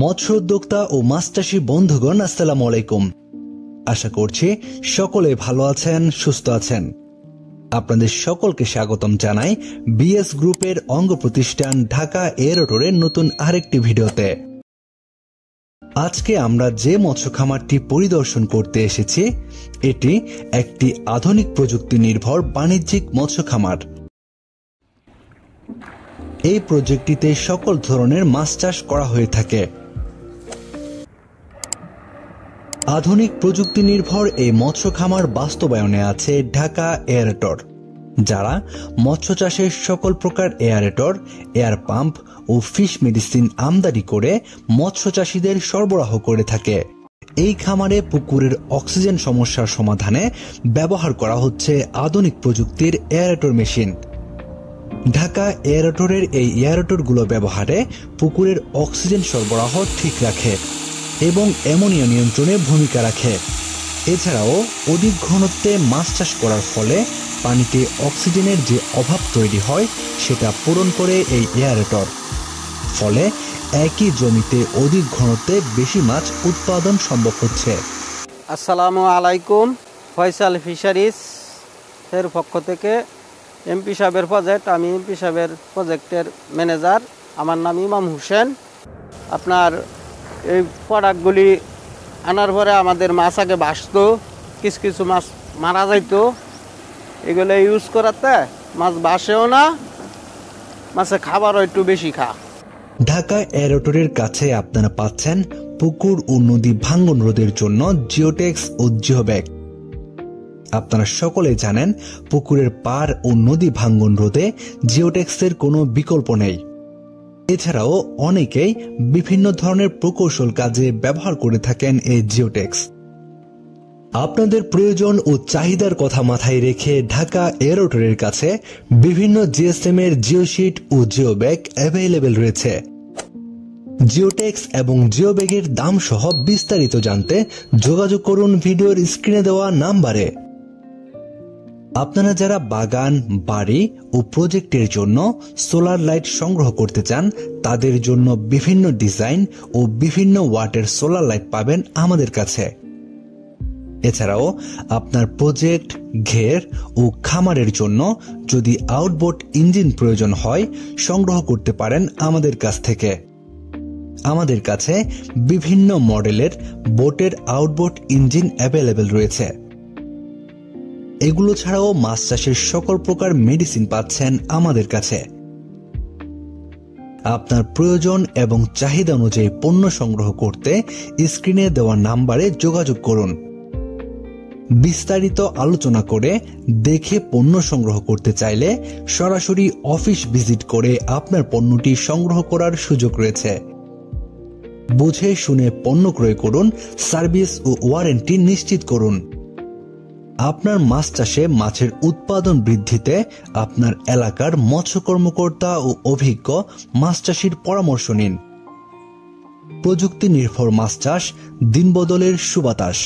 মৎস্য উদ্যোক্তা ও মাছ চাষী বন্ধুগণ, আসসালামু আলাইকুম। আশা করছি সকলে ভালো আছেন, সুস্থ আছেন। আপনাদের সকলকে স্বাগতম জানাই বিএস গ্রুপের অঙ্গ প্রতিষ্ঠান ঢাকা এয়ারোটরের নতুন আরেকটি ভিডিওতে। আজকে আমরা যে মৎস্য খামারটি পরিদর্শন করতে এসেছি, এটি একটি আধুনিক প্রযুক্তি নির্ভর বাণিজ্যিক মৎস্য খামার। এই প্রজেক্টটিতে সকল ধরনের মাছ চাষ করা হয়ে থাকে। আধুনিক প্রযুক্তি নির্ভর এই মৎস্য খামার বাস্তবায়নে আছে ঢাকা এয়ারোটর, যারা মৎস্য চাষের সকল প্রকার এয়ারেটর, এয়ার পাম্প ও ফিশ মেডিসিন আমদানি করে মৎস্য চাষীদের সরবরাহ করে থাকে। এই খামারে পুকুরের অক্সিজেন সমস্যার সমাধানে ব্যবহার করা হচ্ছে আধুনিক প্রযুক্তির এয়ারেটর মেশিন। ঢাকা এয়ারোটরের এই এয়ারোটরগুলো ব্যবহারে পুকুরের অক্সিজেন সরবরাহ ঠিক রাখে এবং অ্যামোনিয়া নিয়ন্ত্রণে ভূমিকা রাখে। এছাড়াও অধিক ঘনত্বে মাছ চাষ করার ফলে পানিতে অক্সিজেনের যে অভাব তৈরি হয় সেটা পূরণ করে এই এয়ারোটর। ফলে একই জমিতে অধিক ঘনত্বে বেশি মাছ উৎপাদন সম্ভব হচ্ছে। আসসালামু আলাইকুম। ফয়সাল ফিশারিজ এর পক্ষ থেকে এমপি সাহেবের প্রজেক্ট, আমি এমপি সাহেবের প্রজেক্টের ম্যানেজার। আমার নাম ইমাম হোসেন। আপনার এই প্রোডাক্টগুলি আনার পরে আমাদের মাছ আগে ভাসতো, কিছু কিছু মাছ মারা যাইতো। এগুলো ইউজ করাতে মাছ ভাসেও না, মাছে খাবারও একটু বেশি খা। ঢাকা এয়ারোটরের কাছে আপনারা পাচ্ছেন পুকুর ও নদী ভাঙ্গন রোধের জন্য জিওটেক্স ও জিওব্যাগ। আপনারা সকলে জানেন পুকুরের পাড় ও নদী ভাঙ্গন রোধে জিওটেক্সের কোনো বিকল্প নেই। এছাড়াও অনেকেই বিভিন্ন ধরনের প্রকৌশল কাজে ব্যবহার করে থাকেন এই জিওটেক্স। আপনাদের প্রয়োজন ও চাহিদার কথা মাথায় রেখে ঢাকা এয়ারোটরের কাছে বিভিন্ন জিএসএম এর জিওশিট ও জিওব্যাগ অ্যাভেলেবেল রয়েছে। জিওটেক্স এবং জিওব্যাগের দাম সহ বিস্তারিত জানতে যোগাযোগ করুন ভিডিওর স্ক্রিনে দেওয়া নাম্বারে। আপনারা যারা বাগান, বাড়ি ও প্রজেক্টের জন্য সোলার লাইট সংগ্রহ করতে চান, তাদের জন্য বিভিন্ন ডিজাইন ও বিভিন্ন ওয়াটের সোলার লাইট পাবেন আমাদের কাছে। এছাড়াও আপনার প্রজেক্ট, ঘের ও খামারের জন্য যদি আউটবোট ইঞ্জিন প্রয়োজন হয়, সংগ্রহ করতে পারেন আমাদের কাছ থেকে। আমাদের কাছে বিভিন্ন মডেলের বোটের আউটবোট ইঞ্জিন অ্যাভেলেবেল রয়েছে। এগুলো ছাড়াও মাছ চাষের সকল প্রকার মেডিসিন পাচ্ছেন আমাদের কাছে। আপনার প্রয়োজন এবং চাহিদা অনুযায়ী পণ্য সংগ্রহ করতে স্ক্রিনে দেওয়া নাম্বারে যোগাযোগ করুন। বিস্তারিত আলোচনা করে দেখে পণ্য সংগ্রহ করতে চাইলে সরাসরি অফিস ভিজিট করে আপনার পণ্যটি সংগ্রহ করার সুযোগ রয়েছে। বুঝে শুনে পণ্য ক্রয় করুন, সার্ভিস ও ওয়ারেন্টি নিশ্চিত করুন। আপনার মাছ চাষে মাছের উৎপাদন বৃদ্ধিতে আপনার এলাকার মৎস্য কর্মকর্তা ও অভিজ্ঞ মাছ চাষীর পরামর্শ নিন। প্রযুক্তি নির্ভর মাছ চাষ, দিনবদলের সুবাতাস।